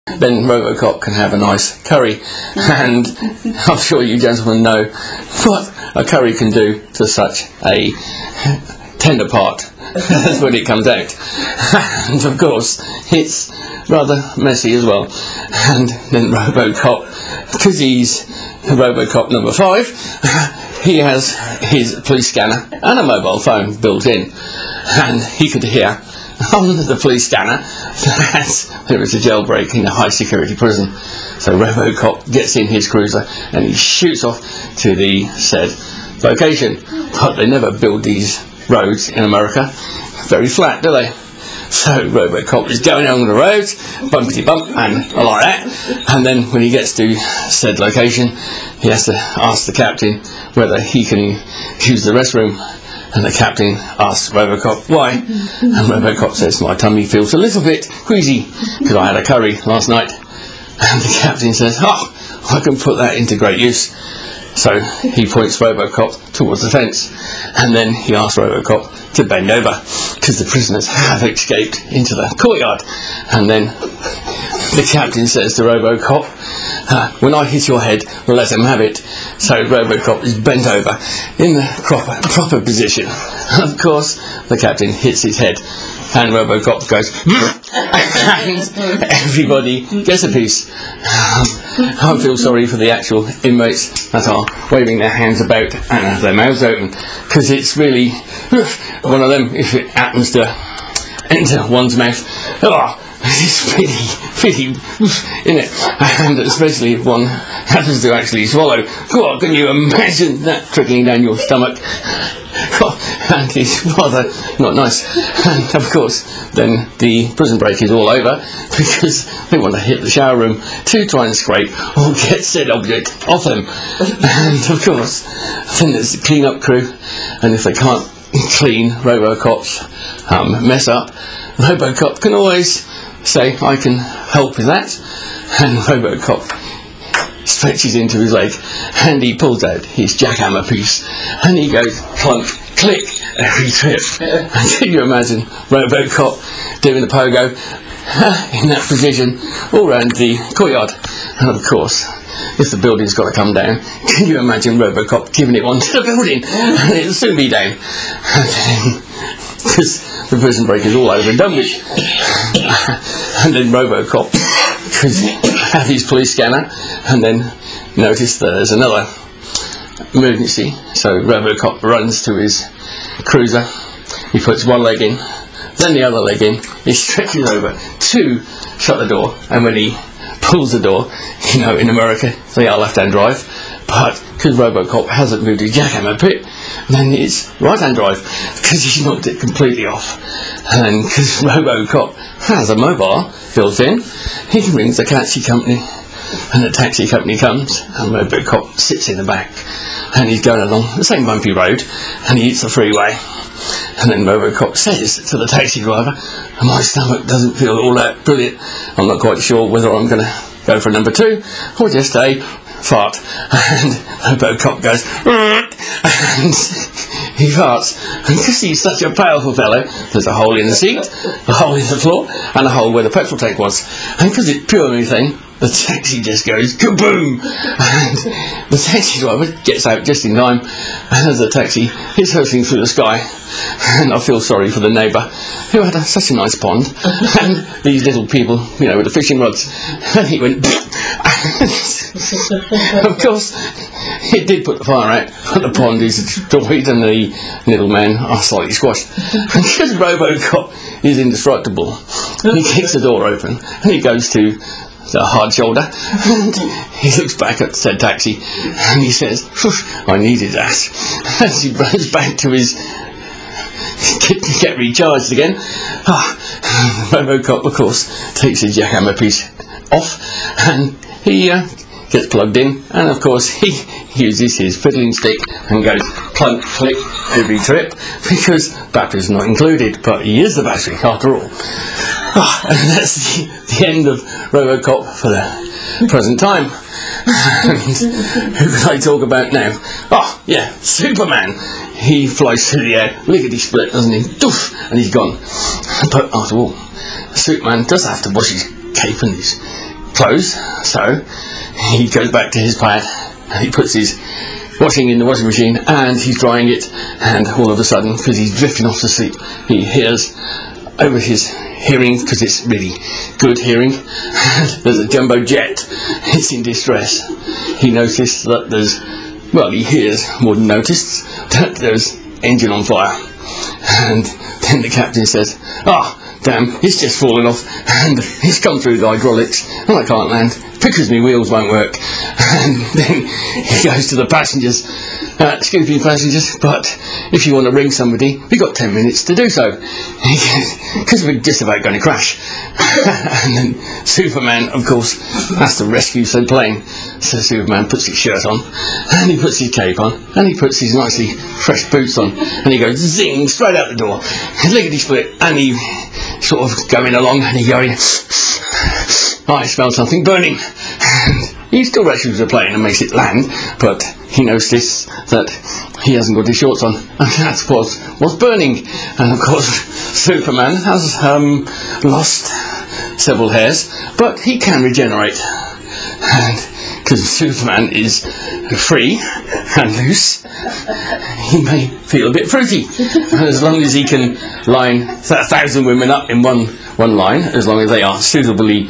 then Robocop can have a nice curry. And I'm sure you gentlemen know what a curry can do to such a tender part. That's when it comes out. And of course, it's rather messy as well. And then Robocop, because he's Robocop number 5, he has his police scanner and a mobile phone built in. And he could hear on the police scanner that there is a jailbreak in a high security prison. So Robocop gets in his cruiser and he shoots off to the said location. But they never build these roads in America very flat, do they? So Robocop is going along the road, bumpity bump and like that, and then when he gets to said location he has to ask the captain whether he can use the restroom. And the captain asks Robocop why, and Robocop says, my tummy feels a little bit queasy because I had a curry last night. And the captain says, oh, I can put that into great use. So he points Robocop towards the fence, and then he asks Robocop to bend over because the prisoners have escaped into the courtyard. And then the captain says to Robocop, when I hit your head, let him have it. So Robocop is bent over in the proper position. And of course, the captain hits his head, and Robocop goes, and everybody gets a piece. I feel sorry for the actual inmates that are waving their hands about and have their mouths open, because it's really one of them, if it happens to enter one's mouth. Oh, it's pretty, isn't it? And especially if one happens to actually swallow. God, can you imagine that trickling down your stomach? And it's rather not nice. And of course, then the prison break is all over because they want to hit the shower room to try and scrape or get said object off them. And of course, then there's the clean-up crew, and if they can't clean Robocop's mess up, Robocop can always say, I can help with that. And Robocop stretches into his leg and he pulls out his jackhammer piece and he goes clunk, click every trip. And can you imagine Robocop doing the pogo in that position all around the courtyard? And of course, if the building's got to come down, can you imagine Robocop giving it one to the building? And it'll soon be down. And then, because the prison break is all over and done with. And then Robocop could have his police scanner and then notice that there's another emergency. So Robocop runs to his cruiser, he puts one leg in, then the other leg in, he stretches over to shut the door, and when he pulls the door, you know, in America they are left-hand drive, but because Robocop hasn't moved his jackhammer pit, then it's right-hand drive because he's knocked it completely off. And then because Robocop has a mobile built in, he rings the taxi company, and the taxi company comes and Robocop sits in the back and he's going along the same bumpy road and he hits the freeway. And then Robocop says to the taxi driver, my stomach doesn't feel all that brilliant, I'm not quite sure whether I'm going to go for number 2 or just a fart. And Robocop goes and he farts, and because he's such a powerful fellow, there's a hole in the seat, a hole in the floor, and a hole where the petrol tank was. And because it's pure anything, the taxi just goes kaboom, and the taxi driver gets out just in time, and as the taxi is hurtling through the sky, and I feel sorry for the neighbour who had such a nice pond, and these little people, you know, with the fishing rods, and he went of course it did put the fire out, but the pond is destroyed and the little men are slightly squashed. And because Robocop is indestructible, he kicks the door open and he goes to the hard shoulder and he looks back at said taxi and he says, I needed that. As he runs back to his get recharged again, Robocop of course takes his jackhammer piece off and he gets plugged in, and of course he uses his fiddling stick and goes clunk click every trip because battery's not included, but he is the battery after all. And that's the end of Robocop for the present time. And who can I talk about now? Oh yeah, Superman. He flies through the air, lickety split, doesn't he? Doof, and he's gone. But after all, Superman does have to wash his cape and his clothes. So he goes back to his pad and he puts his washing in the washing machine and he's drying it, and all of a sudden, because he's drifting off to sleep, he hears over his hearing, because it's really good hearing, there's a jumbo jet. It's in distress. He noticed that he hears, more than noticed, that there's engine on fire. And then the captain says, damn, it's just fallen off and it's come through the hydraulics and I can't land because my wheels won't work. And then he goes to the passengers, excuse me passengers, but if you want to ring somebody, we've got 10 minutes to do so, because we're just about going to crash. And then Superman, of course, has to rescue said plane. So Superman puts his shirt on and he puts his cape on and he puts his nicely fresh boots on and he goes zing straight out the door, lickety split, and he sort of going along and he going, I smell something burning. And he still rescues the plane and makes it land, but he notices that he hasn't got his shorts on, and that's what's burning. And of course Superman has lost several hairs, but he can regenerate, and because Superman is free and loose, he may feel a bit fruity. As long as he can line 1,000 women up in one line, as long as they are suitably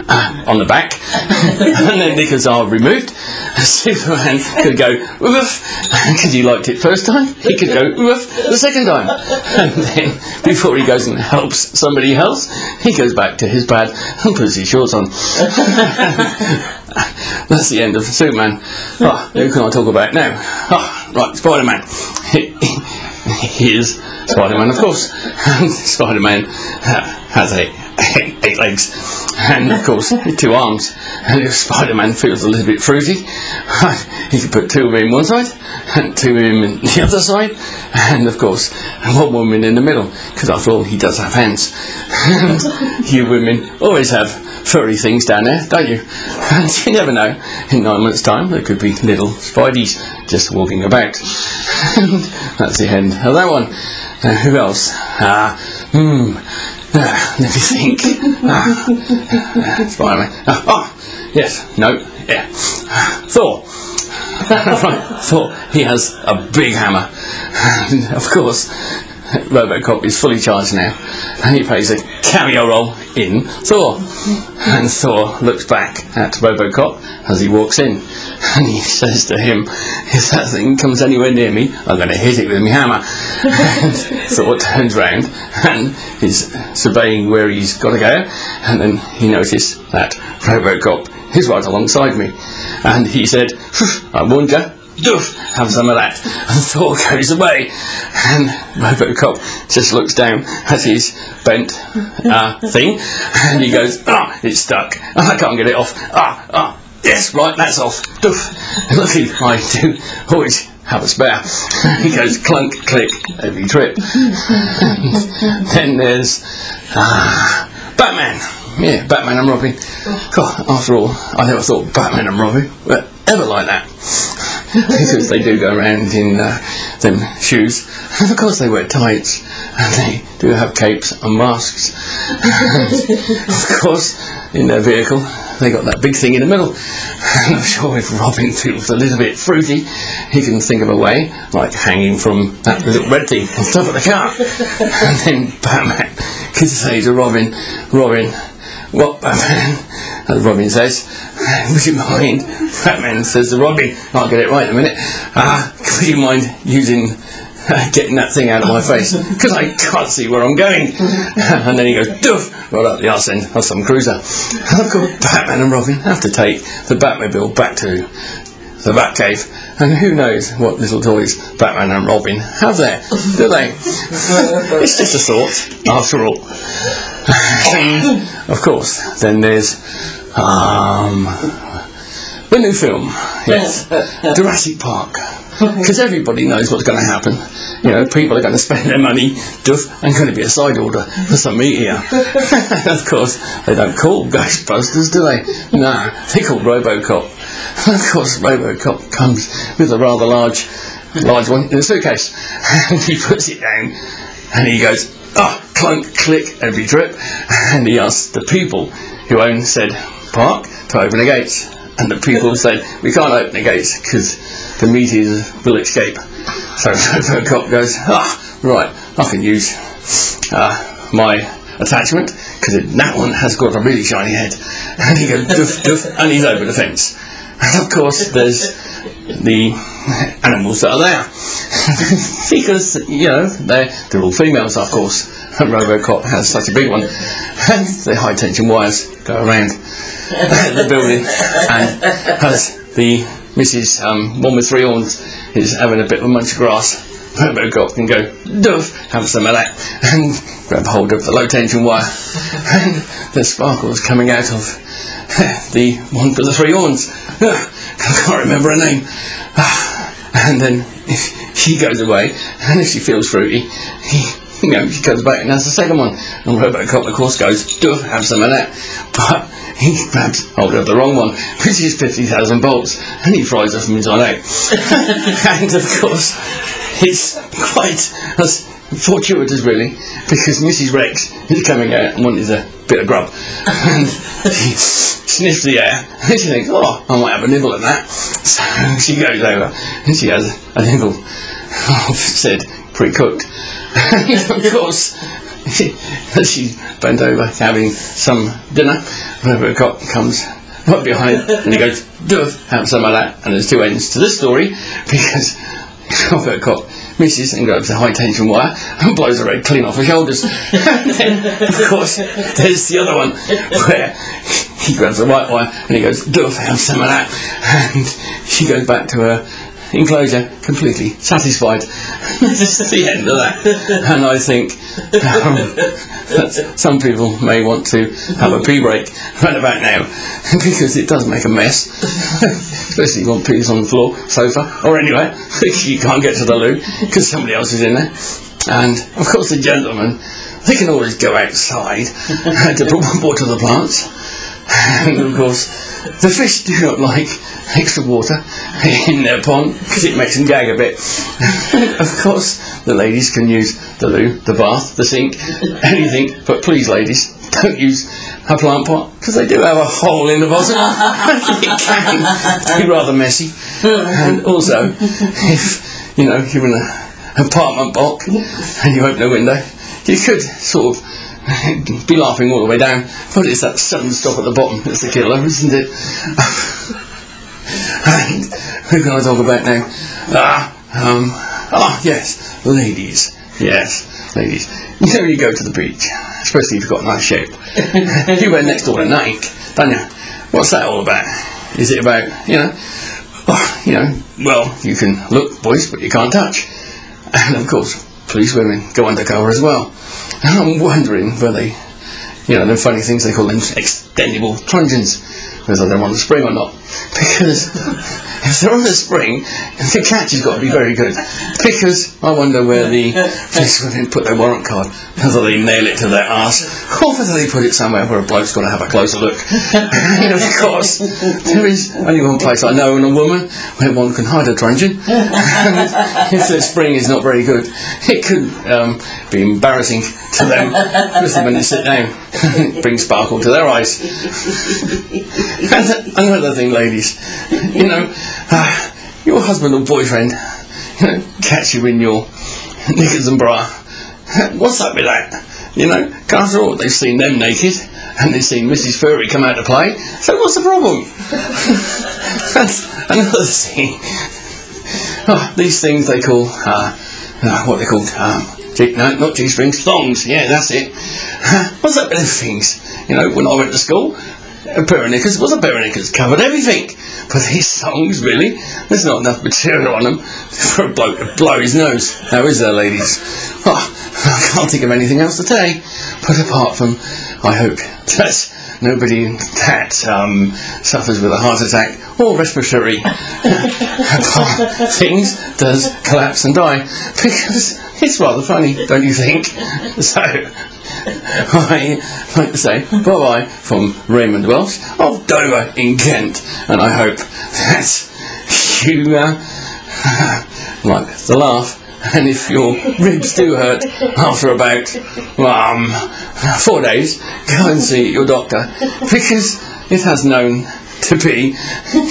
on the back, and then knickers are removed, Superman could go woof, because he liked it first time, he could go woof the second time, and then before he goes and helps somebody else, he goes back to his pad and puts his shorts on. That's the end of Superman. Who can I talk about now? Right, Spider-Man. Here's Spider-Man, of course, and Spider-Man has 8 legs and of course 2 arms, and if Spider-Man feels a little bit fruity, he can put 2 of them in one side and 2 of them in the other side, and of course 1 woman in the middle, because after all he does have hands. And you women always have furry things down there, don't you? And you never know, in 9 months time there could be little Spideys just walking about. And that's the end of that one. Who else? Let me think. Spider-Man. Yes. No. Yeah. Thor. Right. Thor. He has a big hammer. And of course, RoboCop is fully charged now, and he plays a cameo role in Thor. And Thor looks back at RoboCop as he walks in, and he says to him, if that thing comes anywhere near me, I'm going to hit it with my hammer. And Thor turns round and is surveying where he's got to go, and then he noticed that RoboCop is right alongside me, and he said, I warned you, doof, have some of that. And Thor goes away, and RoboCop just looks down at his bent thing, and he goes, it's stuck, I can't get it off. Yes, right, that's off. Doof. Lucky I do always have a spare. He goes clunk, click, every trip. Then there's Batman. Yeah, Batman and Robin. God, after all, I never thought Batman and Robin were ever like that. Because they do go around in them shoes, and of course they wear tights, and they do have capes and masks, and of course in their vehicle they got that big thing in the middle, and I'm sure if Robin feels a little bit fruity, he can think of a way, like hanging from that little red thing on top of the car. And then Batman can say to Robin, what, Batman? And Robin says, would you mind? Batman says to Robin, I'll get it right in a minute, would you mind getting that thing out of my face, because I can't see where I'm going. And then he goes, doof, right up the arse end of some cruiser. And of course Batman and Robin have to take the Batmobile back to the Batcave, and who knows what little toys Batman and Robin have there, do they? It's just a thought, after all. And of course, then there's the new film, yes, Jurassic Park. Because everybody knows what's going to happen. You know, people are going to spend their money, and going to be a side order for some meat here. Of course, they don't call Ghostbusters, do they? No, they call RoboCop. Of course, RoboCop comes with a rather large one in a suitcase, and he puts it down, and he goes, clunk, click, every trip, and he asks the people who own said park to open the gates. And the people said, we can't open the gates because the meteors will escape. So Robocop goes, right, I can use my attachment because that one has got a really shiny head. And he goes, doof, doof, and he's over the fence. And of course, there's the animals that are there. Because, they're all females, of course. And Robocop has such a big one. And the high tension wires go around the building. And as the Mrs. One with three horns is having a bit of a munch of grass, Robocop can go, doof, have some of that, and grab hold of the low tension wire. And the sparkles coming out of the one with the three horns. I can't remember her name. And then she goes away, and if she feels fruity, she comes back and has the second one. And Robocop, of course, goes, doof, have some of that. But he grabs hold of the wrong one, which is 50,000 volts, and he fries her from inside out. And of course, it's quite fortuitous, really, because Mrs. Rex is coming out and wanted a bit of grub. And she sniffs the air, and she thinks, I might have a nibble at that. So she goes over, and she has a nibble. I've said, pre-cooked. And of course, as she's bent over having some dinner, Robocop comes right behind and he goes, doof, have some of that. And there's two ends to this story, because Robocop misses and grabs the high tension wire and blows her head clean off her shoulders. And then, of course, there's the other one where he grabs the white wire and he goes, doof, have some of that. And she goes back to her enclosure completely satisfied. That's the end of that. And I think that some people may want to have a pee break right about now, because it does make a mess, especially when pee's on the floor, sofa, or anywhere. You can't get to the loo because somebody else is in there. And of course the gentlemen, they can always go outside to put water to the plants. And of course the fish do not like extra water in their pond because it makes them gag a bit. Of course the ladies can use the loo, the bath, the sink, anything, but please ladies, don't use a plant pot because they do have a hole in the bottom. It can be rather messy. And also, if you're in an apartment block and you open a window, you could sort of be laughing all the way down, but it's that sudden stop at the bottom that's the killer, isn't it? And who can I talk about now? Yes, ladies. Yes, ladies. You go to the beach, especially if you've got a nice shape. You went next door to Nike, don't you? What's that all about? Is it about, well, you can look, boys, but you can't touch. And of course, police women go undercover as well. And I'm wondering whether them funny things they call them extendable truncheons, whether they're on the spring or not. Because if they're on the spring, the catch has got to be very good. Because I wonder where the police women put their warrant card, whether they nail it to their arse, or whether they put it somewhere where a bloke's going to have a closer look. And of course, there is only one place I know in a woman where one can hide a truncheon. And if the spring is not very good, it could be embarrassing to them, especially when they sit down. It brings sparkle to their eyes. And another thing, ladies, your husband or boyfriend catch you in your knickers and bra. What's up with that? After all, they've seen them naked and they've seen Mrs. Furry come out to play, so what's the problem? That's another thing. These things they call what they called not G-strings, thongs. Yeah, that's it. What's up with those things? When I went to school, a pair of knickers was a pair of knickers, covered everything. But these thongs, really, there's not enough material on them for a bloke to blow his nose. Now, is there, ladies? I can't think of anything else to say. But apart from, I hope that nobody that suffers with a heart attack or respiratory things does collapse and die, because it's rather funny, don't you think? So I like to say bye-bye from Raymond Welsh of Dover in Kent, and I hope that you like the laugh. And if your ribs do hurt after about 4 days, go and see your doctor, because it has known to be,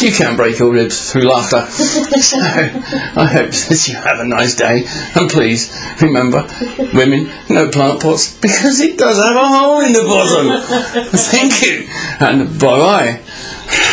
you can break your ribs through laughter. So I hope that you have a nice day, and please remember, women, no plant pots, because it does have a hole in the bottom. Thank you, and bye bye.